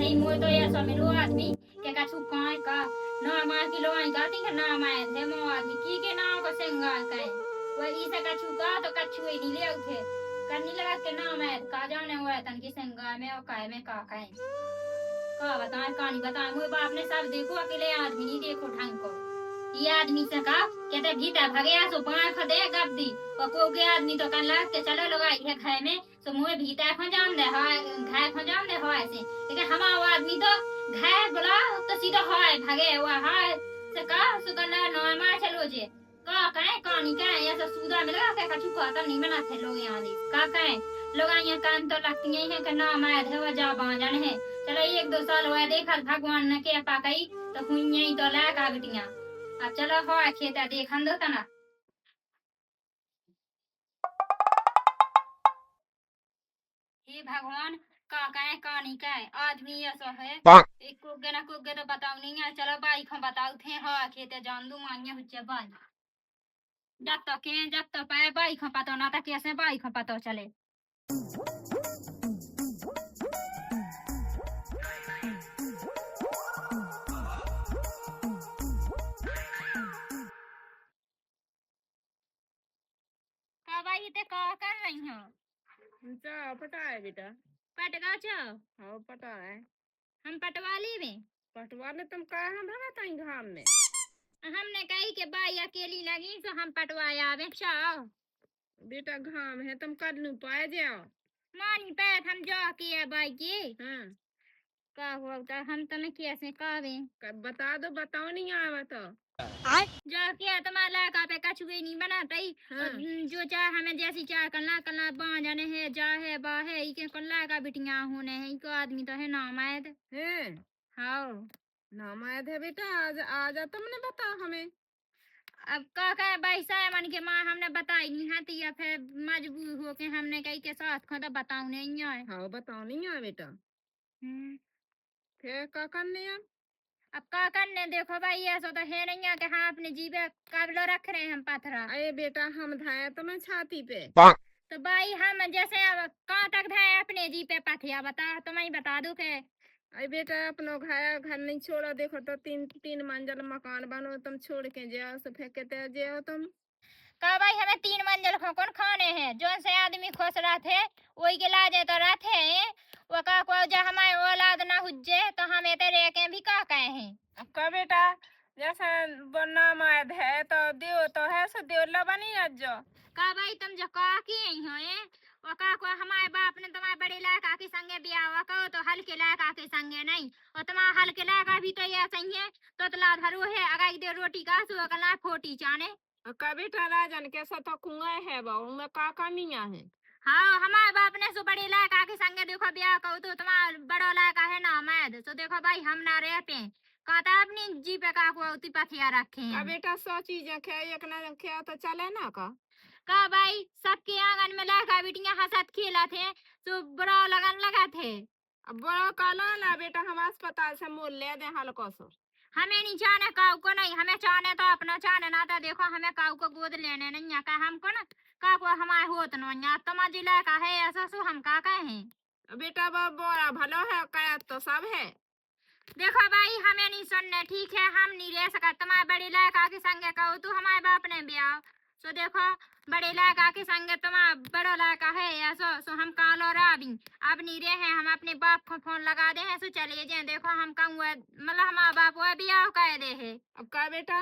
धई मोय तो या समिलो आदमी के कछु काय का ना मार की लोई गाती के ना माय धे मो आदमी की के नाव का संगा काय वो ई से कछु का तो कछु ही नहीं ले उठे करनी लगा के ना मैं का जाने हुआ तन की संगा में और काय में का काय का बताए कहानी बताए मोय बाप ने सब देखो अकेले आदमी नहीं देखो ढंग को ये आदमी से का कहते भीतर भगे सो पाँख दे गप दी और को के आदमी तो कन लाग के चलो लगाई है खाए में सो मुए भीतर खजाम दे हाय घाय खजाम दे हाय से लेकिन हमारा आदमी तो घाय बोला तो सीधा हाय भागे हुआ हाय से का सो कन्ना नॉय मार चलो जे का काहे कहानी का ऐसा सूदा मिला के कछु कहता नहीं बना थे लोग यहाँ दी का काहे लोग यहाँ कान तो लगती हैं कि ना मैं धवा जा बांजन है चलो 1-2 साल हुआ देखा भगवान ने के पाकई तो हुई तो ला का बिटिया अब चलो हो खेता देखन दो तना हे भगवान का कहे कहानी का है आदमी ऐसा है एक कुगे ना कुगे तो बताओ नहीं है चलो बाई को बताओ थे हो खेते जान दू मानिया हुच्चे बाई जब तक पाए बाई को पता ना था कैसे बाई को पता चले का बाई ते का कर रही हो जा पटा है बेटा पटगा छो हाँ पटा है हम पटवाली में पटवा ले तुम का हम रहता है घाम में हमने कही के बाई अकेली लगी तो हम पटवाया आवे चाओ बेटा घाम है तुम कर लू पाए जाओ मानी पैर हम जो किया बाई की हाँ का हुआ तो हम तुम्हें कैसे कावे बता दो बताओ नहीं आवा तो जो किया तुम्हारा लड़का पे कछु भी नहीं बनाता ही हाँ। जो चाह हमें जैसी चाह करना बांझने है जा है बा है इके कल्ला का बिटिया होने है इको आदमी तो है नामायद है हाँ नामायद है बेटा आज आजा तुमने बताओ हमें अब का कहे बैसा मन के माँ हमने बताई नहीं है तो या फिर मजबूर हो के हमने कही के साथ खो तो बताऊ नहीं है हाँ बताओ नहीं आ बेटा फिर का करने अब का करने देखो भाई ऐसा तो है नहीं है कि हाँ अपने जीवे काबलो रख रहे हैं हम पथरा अरे बेटा हम धाया तुम्हें छाती पे तो भाई हम जैसे अब कहाँ तक धाए अपने जी पे पथिया बता तुम्हें बता दू के अरे बेटा अपनो घर नहीं छोड़ो देखो तो 3 मंजिल मकान बनो तुम छोड़ के जाओ तो फेंकते जाओ तुम का भाई हमें 3 मंजिल कौन खाने हैं जो से आदमी खुश रहते वही के लाजे तो रहते वो का को जो हमारे औलाद ना हुज्जे तो हम एते रह के भी का कहे हैं का बेटा जैसे नाम आयद है तो दियो तो है सो दियो लबनी अज्जो का भाई तुम जो का की हो वो का को हमारे बाप ने तुम्हारे बड़े लड़का के संगे बियाह हुआ कहो तो हल्के लड़का के संगे नहीं और तुम्हारा हल्के लड़का भी तो ये सही है तो तला धरो है अगर दे रोटी का सो अगला फोटी चाने का बेटा राजन कैसा तो कुआं है बहु में का कमियां है हाँ हमारे बाप ने सो बड़ी लड़का के संगे देखो ब्याह कहो तो तुम्हारा बड़ा लड़का है ना मैद तो देखो भाई हम ना रह पे कहता अपनी जी पे का को उती पथिया रखे का बेटा 100 चीजें खे एक ना खे तो चले ना का भाई सबके आंगन में लड़का बेटियां हंसत खेला थे तो बड़ा लगन लगा थे अब बड़ा काला ना बेटा हम अस्पताल से मोल ले दे हल्को सो हमें नहीं चाहने काऊ को नहीं हमें चाहने तो अपना चाहने ना तो देखो हमें काऊ को गोद लेने नहीं का हमको ना का को हमारे होत न तुम जिला का है ऐसा सो हम का कहे बेटा बड़ा भलो है क्या तो सब है देखो भाई हमें नहीं सुनने ठीक है हम नहीं रह सकते तुम्हारे बड़ी लड़का के संगे कहो तू हमारे बाप ने ब्याह सो देखो बड़े लड़का के संगे तुम्हारा बड़ा लड़का है ऐसो सो हम कालो राबी अब नहीं रहे हम अपने बाप को फोन लगा दे हैं सो चलिए जाए देखो हम कहूँ मतलब हमारा बाप वो ब्याह कह दे है अब का बेटा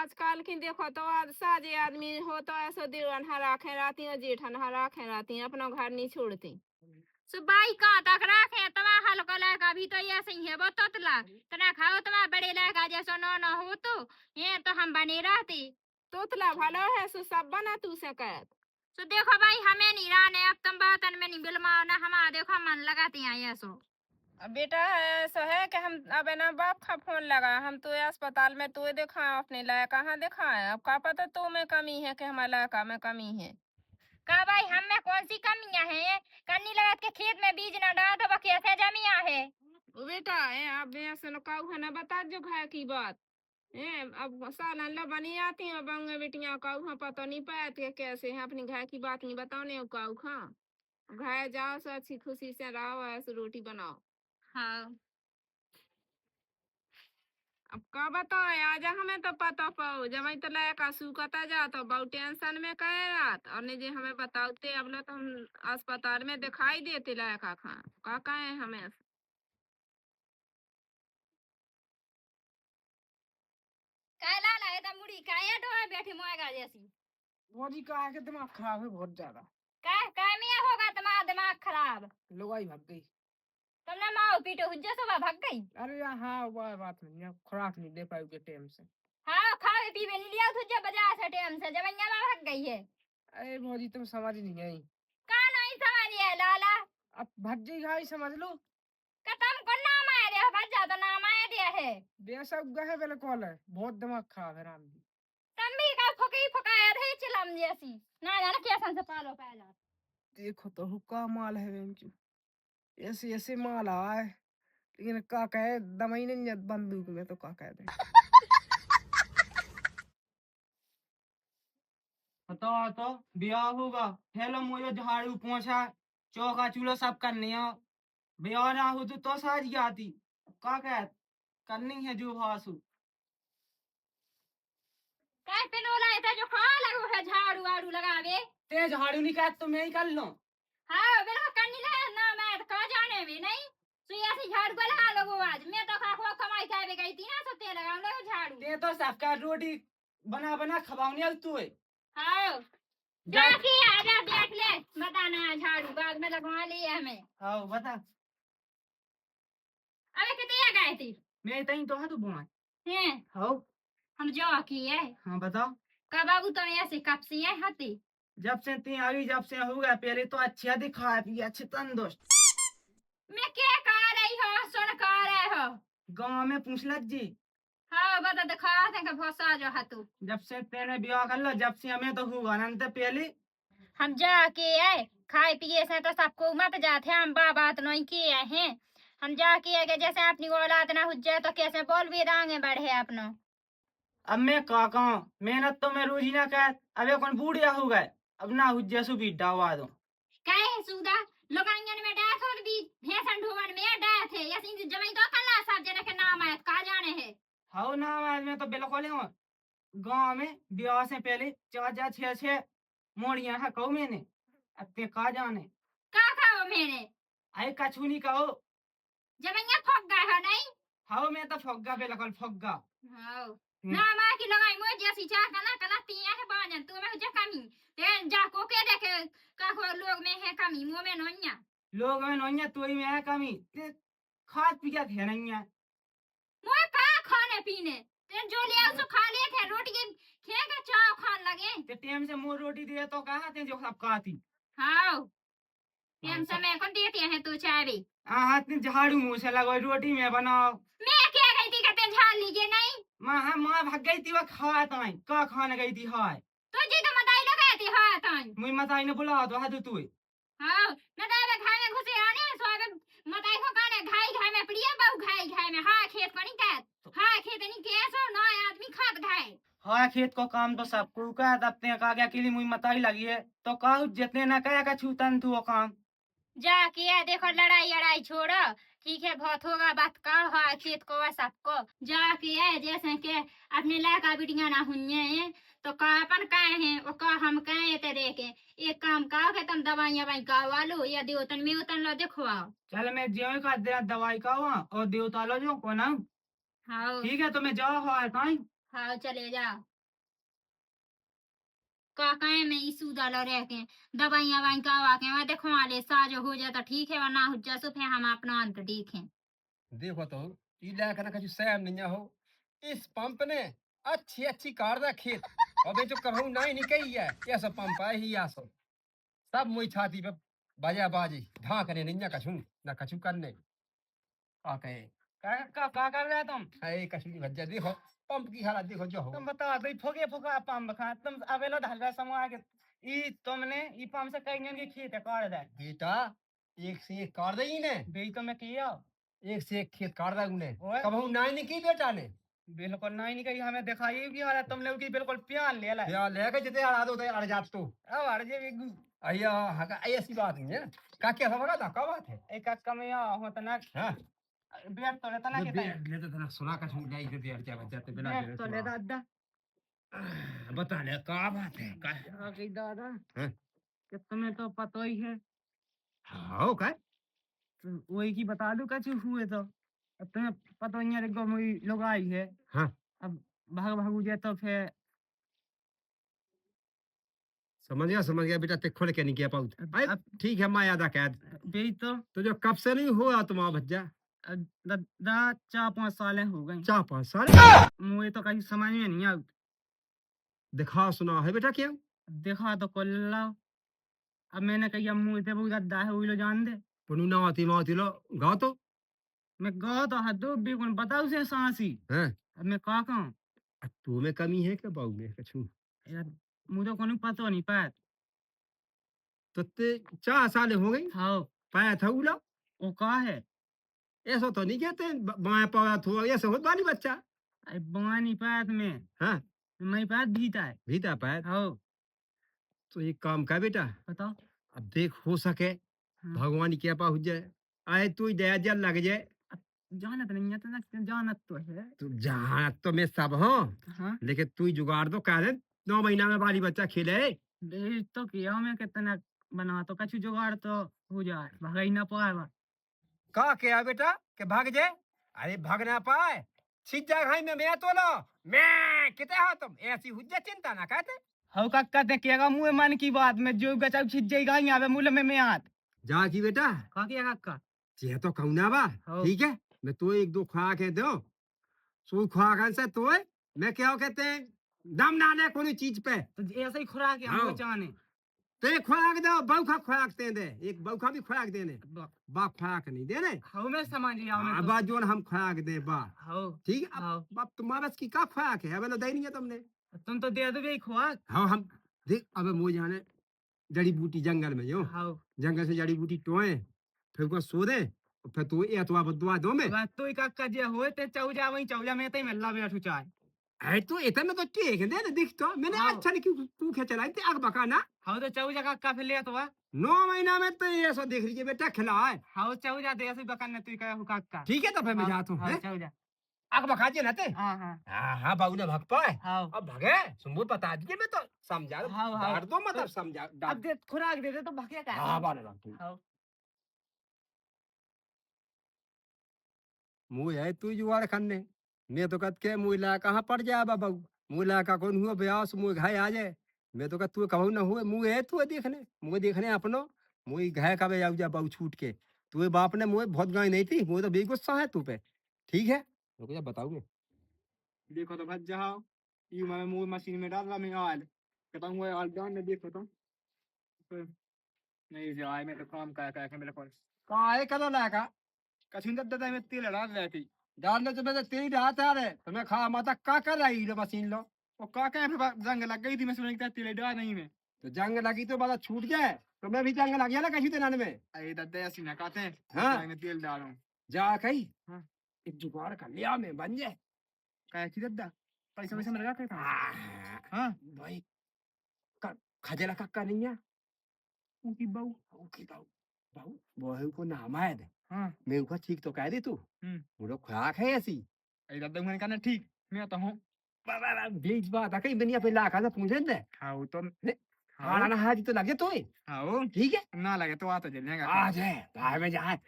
आजकल की देखो तो आज साजे आदमी हो तो ऐसो दिलवन हराखे रहती है जेठन हराखे रहती है अपना घर नहीं छोड़ती सुबाई कहाँ तक रखे तुम्हारा हल्का लड़का भी तो ये सही है वो तोतला तना खाओ तुम्हारा बड़े लड़का जैसा न हो तो ये तो हम बने रहते तोतला भलो है सो सब बना तू से कहत तो देखो भाई हमें नहीं रहने अब तुम बातन में नहीं बिलमाओ ना हमारा देखो मन लगाती हैं ये सो बेटा ऐसा है कि हम अब ना बाप का फोन लगा हम तो अस्पताल में तो देखा अपने लायक कहाँ देखा है अब का पता तो में कमी है कि हमारे लड़का में कमी है का भाई हम में कौन सी कमियां हैं कन्नी लगत के खेत में बीज न डाल तो कैसे जमिया है बेटा अब ऐसे कहू है ना बता जो घर की बात अब साल लो बनी आती है बंग बेटियां कहू हाँ पता नहीं पाया थे कैसे है अपनी घर की बात नहीं बताओ कहू हाँ घर जाओ सो अच्छी खुशी से रहो ऐसे रोटी बनाओ हाँ अब का बताएं आज हमें तो पता पाओ जब तो लड़का सूखता जा तो बहुत टेंशन में कहे रात और नहीं जे हमें बताते अब लो तो हम अस्पताल में दिखाई देते लड़का खा का कहे हमें काला लाए तो मुड़ी काया डोए बैठी मोएगा जैसी भौजी का है कि दिमाग खराब है बहुत ज्यादा। काय में होगा तुम्हारा दिमाग खराब लुगाई भाग गई। तुमने माओ पीटो हुज्जा सुबह भाग गई। अरे हाँ वो बात नहीं है, खुराक नहीं दे पाई टाइम से। हाँ खावे पीवे नहीं लिया हुज्जा बाजार से टाइम से जब में भाग गई है। अरे भौजी तुम समझ नहीं आई। का नहीं समझ है लाला अब भज्जी घाई समझ लो। कतम को नाम आया रे भज्जा तो नाम आया दिया है बेशक गहे बिल्कुल है, बहुत दिमाग खराब है राम जी। तुम भी का फुकी फकाया रे चिलम जैसी ना जाना कैसा से पालो पहला। देखो तो हुक्का माल है बेंचू, ऐसे ऐसे माल आए लेकिन का कहे दमाई नहीं जत बंदूक में तो का कह दे। बताओ तो ब्याह होगा, हेलो मुझे झाड़ू पोछा चौका चूल्हा सब करनी है। ब्याह ना हो तो सारी आती का कह करनी है जो भासू। काय पे नोला है जो खा लगो है झाड़ू आड़ू लगावे ते झाड़ू नहीं कह तो मैं ही कर लूं। हाँ बिल्कुल करनी है ना मैं तो का जाने भी नहीं सुइया से झाड़ू को लगा लोगो आज मैं तो खा खो कमाई खावे गई थी ना सत्ते लगा लो झाड़ू ते तो सबका रोटी बना बना खवाऊनी है तू। हाँ जाके आजा देख ले बताना झाड़ू बाद में लगवा लिया हमें। हाँ बता। अबे कितने गए थे मैं तई तो हाथ बुआ हैं हाँ हम जो की है। हाँ बताओ का बाबू तो ऐसे कब से है हाथी जब से ती आई जब से हो गया पहले तो अच्छा दिखा पी अच्छे तंदुरुस्त। मैं क्या कह रही हो सुन कह रहे हो गांव में पूछ लग जी। हाँ बता दिखा थे कि भोसा जो हाथू जब से तेने ब्याह कर लो जब से हमें तो हुआ अनंत पहले हम जाके आए खाए पिए से तो सबको मत जाते हम बात नहीं किए हैं हम जाके आए जैसे अपनी औलाद ना हो जाए तो कैसे बोल भी आगे बढ़े अपनो। अब मैं का कहूं मेहनत तो मैं रोज ही ना कर अब कौन बूढ़िया हो गए अब ना हुज्जा सु भी डावा दो काहे सुदा लोकांगन में डाथ और भी भैंसन ढोवन में डाथ है या सिंह जमाई तो कल्ला सब जने के नाम आए का जाने है। हाउ ना आज में तो बिल्कुल हूं गांव में ब्याह से पहले 4-4 6-6 मोड़ियां है कहूं मैंने अब ते का जाने का खाओ मैंने आई कछु नहीं कहो जमैया फक गए हो नहीं। हाउ मैं तो फग्गा बिल्कुल फग्गा। हां ना मां की लगाई मुझे जैसी चाह कना कना तिया है बाजन तू में जे कमी ते जा को के देखे का को लोग में है कमी मुंह में नोन्या लोग में नोन्या तू ही में है कमी ते खाद पी क्या थे नहीं है मुझे का खाने पीने ते जो लिया उसको खा ले थे रोटी के खे के चाव खान लगे ते टाइम से मोर रोटी दे तो कहा ते जो सब खाती। हां टाइम से मैं कौन देती है तू चाय भी हाथ में झाड़ू मुंह से लगो रोटी में बनाओ मैं क्या गई थी कहते झाड़ लीजिए नहीं माँ भाग गई थी वो खाया ताई का खाने गई थी हाय तुझे तो मताई लगाई थी हां ताई मुई मताई ने बुला तो हाथ तू हां न दावे घाई में घुसे आने सोबे मताई को काने घाई में पड़िया बहु घाई में हां खेत को नहीं कहत हां खेत नहीं कैसो ना आदमी खात घाई हाँ खेत को काम तो सबको का दबते का गया के लिए मुई मताई लगी है तो का जितने ना कया का छूतन तू वो काम जाके है देखो लड़ाई लड़ाई छोड़ो ठीक है बहुत होगा बात का हाँ खेत को वह सबको जाके है जैसे के अपने लड़का बिटिया ना हुए तो का अपन कहे हैं वो का हम कहे ते देखे एक काम का के तुम दवाइयां भाई गावा लो या देवतन में उतन लो दिखवाओ। चल मैं ज्यो का दे दवाई का हुआ और देवता लो जो को ना हाँ ठीक है तो मैं जाओ हाँ ताई हाँ चले जाओ का कहे में इसू डालो रह के दवाइयां वाई गावा के मैं दिखवा ले साजो हो जाए तो ठीक है वरना हो जा सो फिर हम अपना अंत देखें। देखो तो इला कना कछु सैम नहीं हो इस पंप ने अच्छी अच्छी कार दा खेत अबे जो कहूं नहीं कही है ऐसा पंप है ही आसो सब मुई छाती पे बाजा बाजी ढाकने नहीं कछु ना कछु करने का कहे का कर रहे तुम है कछु नहीं भज्जा देखो पंप की हालत देखो जो हो तुम बता दे फोके फोका पंप खा तुम अवेलो ढलवा समूह के ई तुमने ई पंप से कहीं की खेत है कर दे बेटा एक से एक कार दई ने बेई तो मैं किया एक से एक खेत कार दा उन्हें ओए। कहूं नहीं की बेटा ने बिल्कुल नहीं कही हमें दिखाई भी वाला तुम लोग की बिल्कुल प्यान ले ला या लेके जिते अड़ा दो अड़ जात तो अब हर जे भी अय्या हका ऐसी बात नहीं है का क्या समझा था का बात है एक कमिया हो तो ना हां बैठ तो लेता ना कहता है ले तो तेरा सुना का छूट जाई दे यार क्या बचाते बिना बैठ तो ले दादा बता ले क्या बात है का आ गई दादा हैं? कि तुम्हें तो पता ही है हां का तो वही की बता दूं कछु हुए तो अब तुम्हें पता ही है देखो मेरी लोग आई है हां अब भाग भागू जाए तो फिर समझ गया बेटा ते खोल के नहीं किया पाऊ भाई अब ठीक है मैं याद आ कैद यही तो जो कब से नहीं हुआ तुम्हारा भज्जा दादा 4-5 सालें हो गई 4-5 साल मुझे तो कहीं समझ में नहीं आती दिखा सुना है बेटा क्या देखा तो कर लो अब मैंने कही मुँह से बहुत दादा है वही लो जान दे पनु ना आती माती लो गा तो मैं गो तो हदो भी कौन बताओ से सांसी हैं अब मैं का कहूँ तू में कमी है क्या बाऊ में कछु यार मुझे को पता नहीं पाया तो ते 4 साल हो गई हाँ पाया था उला वो का है ऐसा तो नहीं कहते बाएं पाया था ऐसे होत वाली बच्चा अरे बंगा नहीं पाया मैं हाँ मैं पाया भीता है भीता पाया हाँ तो एक काम कर बेटा बताओ अब देख हो सके हाँ। भगवान की कृपा हो जाए आए तू दया जल लग जाए जानत नहीं है तो ना जानत तो है तू जहाँ तो मैं सब हूँ हाँ लेकिन तू ही जुगाड़ दो कह दे 9 महीना में बाली बच्चा खेले देख तो किया मैं कितना बना तो कछु जुगाड़ तो हो जाए भगाई ना पाएगा का क्या बेटा के भाग जाए अरे भाग ना पाए छिज जा भाई में मैं तो लो मैं किते हो तुम ऐसी हुज्जा चिंता ना कहते हाँ काका ते किया मुँह मन की बात में जो गचाव छिज जाएगा यहाँ पे मुँह में आत जा की बेटा का किया काका जे तो कहूँ ना बा हाँ। ठीक है मैं तो एक दो खुआ के दो सो खुआ से तो मैं क्या कहते हैं दम ना ले कोई चीज पे तो ऐसे ही खुराक है हाँ। हमको चाहने ते खुराक दो बौखा खुराक दे एक बौखा भी खुराक देने बा खुराक नहीं देने हाँ मैं समझ लिया मैं बा जोन हम खुराक दे बा हाँ ठीक है हाँ। अब तुम्हारे बस की का खुराक है अब दे नहीं है तुमने तुम तो दे दो भी खुराक हाँ हम देख अब मुझे जाने जड़ी बूटी जंगल में जो हाँ जंगल से जड़ी बूटी टोए फिर उसको सो दे और फिर तू ये तो बदुआ दो में बात तो काका जे होए ते चौजा वही चौजा में ते मिलला बैठू चाय है तो इतना तो ठीक है दे दिख तो मैंने हाँ। अच्छा नहीं क्यों तू क्या चलाई थी आग बकाना हाँ तो चौजा काका फिर ले तो 9 महीना में तो ये सब देख लीजिए बेटा खिला है हाँ चौजा दे ऐसे बकन ने तू कह काका ठीक है तो फिर मैं जाता हूँ हाँ हैं? चौजा आग बकाचे ना ते हाँ हाँ हाँ बाबू ने भग पाए हाँ अब भगे सुबह बता दीजिए मैं तो समझा हाँ, हाँ। डांट दो मतलब समझा अब डांट दे खुराक दे दे तो भकिया का हाँ बारे बात हाँ मुँह है तू जुआड़ खाने मैं तो कहत के मुँह ला कहाँ पड़ जाए बाबू मुँह ला का कौन हुआ ब्यास मुँह घाय आ जाए मैं तो कहत तू कहूँ ना हुए मुँह है तू मुँह देखने अपनो मुँह घाय का बे जा बाबू छूट के तू बाप ने मुँह बहुत गाय नहीं थी मुँह तो भी गुस्सा है तू पे ठीक है रुक जा बताऊंगे देखो तो भज जाओ ये मैं मुंह मशीन में डाल रहा मैं ऑयल कहता हूँ ऑयल डाल ने देखो तो नहीं जो आए मैं तो काम कर मेरे को कहाँ है कदों लाका कछु दब दब में तेल डाल रही थी डालने तो मैं तेरी डालता है रे तुम्हें खा माता का कर रही लो मशीन लो वो काका फिर जंग लग गई थी मैं सुन तेल डाल नहीं मैं तो जंग लगी तो बात छूट जाए तो मैं भी जंग लग गया ना कहीं तेनाने में अरे दादा ऐसी ना कहते हैं हाँ। मैं तेल डालूं जा कहीं हाँ। एक जुगाड़ कर लिया मैं बन जाए कैसी दादा पैसा वैसा मेरा क्या हाँ भाई खजला कक्का नहीं है उनकी बहू ओके बाबू बाबू बहू को नाम आया दे हाँ मैं उनका ठीक तो कह दे तू वो लोग खुराक है ऐसी अरे दादा मैंने कहा ठीक मैं तो हूँ बीच बात है कहीं दुनिया पे लाखा से पूछे दे हाँ वो तो खाना ना हाजी तो लगे तो हाँ वो ठीक है ना लगे तो आ तो जलेगा आ जाए भाई में जाए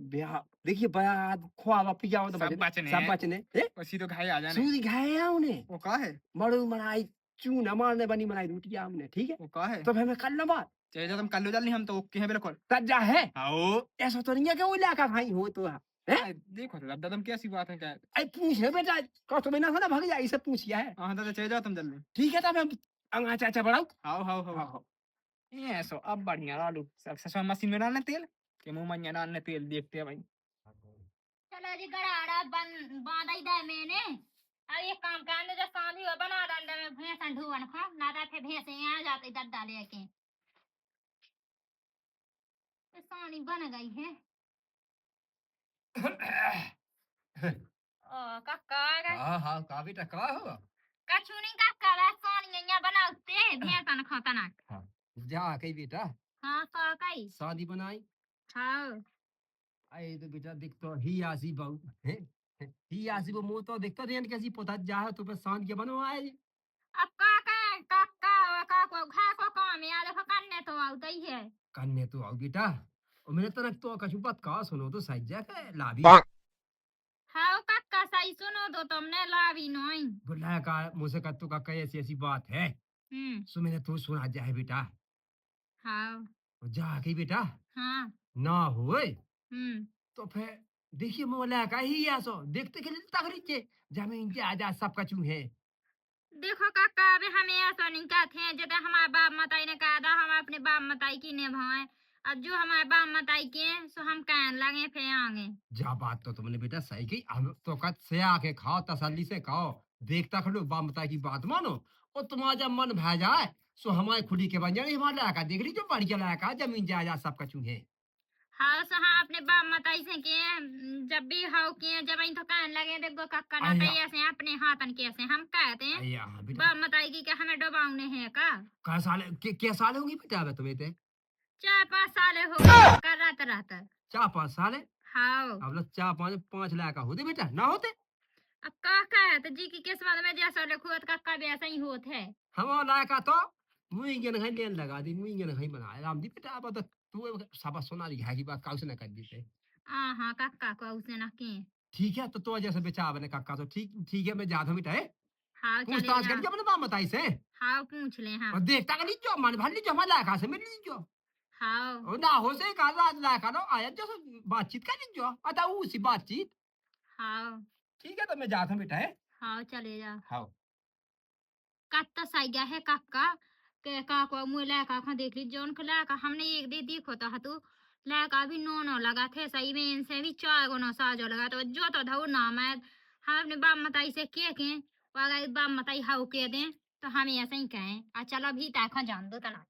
ब्याह देखिए बड़ा खुआ पिया तो सब बचने सब हैं। बचने उसी तो खाई आ जाने सूदी खाए हैं उन्हें वो का है मड़ू बनाई चूना मारने बनी बनाई रोटियां हमने ठीक है वो का है तो फिर मैं कर लो बात चाहे तुम कल लो जल्दी हम तो ओके हैं बिल्कुल तज्जा है आओ ऐसा तो नहीं है कि वो इलाका भाई हो तो है देखो तो दादा तुम कैसी बात है क्या अरे पूछ ले बेटा कहो तो बिना ना भाग जाए इसे पूछिया है हाँ दादा चले जाओ तुम जल्दी ठीक है तब हम अंगा चाचा बढ़ाओ आओ आओ आओ आओ ये सो अब बढ़िया डालू सब मशीन में डालने तेल के मुंह में डालने तेल देखते हैं भाई चलो जी गड़ाड़ा बांधा ही दे मैंने अब एक काम करने जो शादी हो बना डाल में भैंस ढूवन खा ना तो फिर भैंस यहाँ जाते दद्दा लेके तो सानी बन गई है ओ काका आ गए हाँ का बेटा का हो कछु नहीं काका वे सानी यहाँ बनाते भैंस खाता ना जा कहीं बेटा हाँ काका ही शादी बनाई हाँ आए तो बेटा दिख तो ही आसी बहु है ही आसी वो मुंह तो दिखता नहीं कैसी पोता जा है तो पे सांझ के बनो आए अब काका और काको खा को काम है देखो करने तो आउता ही है। कन्ने तो आओ बेटा और मैंने तो रख तो कछु बात का सुनो तो सही जा के लाभी हाँ काका सही सुनो तो तुमने लावी नहीं। बुलाया का मुझसे कत्तू का कई ऐसी ऐसी बात है सो मैंने तो सुना जाए बेटा हाँ जा के बेटा हाँ ना होए हम्म तो फिर देखिए मोला का ही ऐसो देखते के लिए तगड़ी के जमीन जायदाद सब कछु है देखो काका अबे हमें ऐसा नहीं कहते हैं जब हमारे बाप मताई ने कहा था हम अपने बाप मताई की निभाएं। अब जो हमारे बाप मताई के हैं, सो हम कहने लगे फिर आगे। जा बात तो तुमने बेटा सही की हम तो कद से आके खाओ तसल्ली से खाओ देखता खड़ो बामता की बात मानो और तुम्हारा जब मन भै जाए सो हमारे खुदी के बन जाए हमारे लायका देख ली जो बढ़िया लायका जमीन जायदाद सब कछु है हाँ सो हाँ अपने बाप मताई से किए जब भी हाउ किए जब इन तो कहने लगे देखो काका ना अय्या। कही ऐसे अपने हाथन कैसे हम कहते हैं अय्या बेटा बाप मताई की क्या हमें डुबाउने हैं का। क्या साल क्या साल होगी बेटा अब तुम्हें ते 4-5 साल हो गए कर रहता रहता। 4-5 साल है हाँ अब लोग 4-5 लायका होते बेटा ना होते अब काका है तो जी की किस्मत में जैसा लिखो तो काका भी ऐसा ही होत है। हम लायका तो मुई के नहीं लेन लगा दी मुई के नहीं बनाया राम दी बेटा अब तो तू सब सोना दिखा की बात काउ से न कर दी थे हाँ काका को उसने ना किए। ठीक है तो जैसे बेचा बने काका तो ठीक ठीक है मैं जाता हूँ बेटा है हाँ चले पूछताछ जा। करके अपने बाप बताई से हाँ पूछ ले हाँ। और देखता का लीजो मन भर लीजो हमारे लायका से मिल लीजो हाँ और ना हो से का लायका नो आया जो बातचीत कर लीजो अतः उसी बातचीत हाँ ठीक है तो मैं जाता हूँ बेटा है हाँ चले जा। हाँ कत्ता सही गया है काका के काको मुँह लैका खा देख ली जोन को लैका हमने एक दे देखो तो हतु लैका भी नो लगा थे सही में इनसे भी 4 गुना साजो लगा तो जो तो धो नाम है हम अपने बाप मताई से के अगर बाप मताई हाउ के दें तो हम ऐसे ही कहें आ चलो भी ताखा जान दो तना।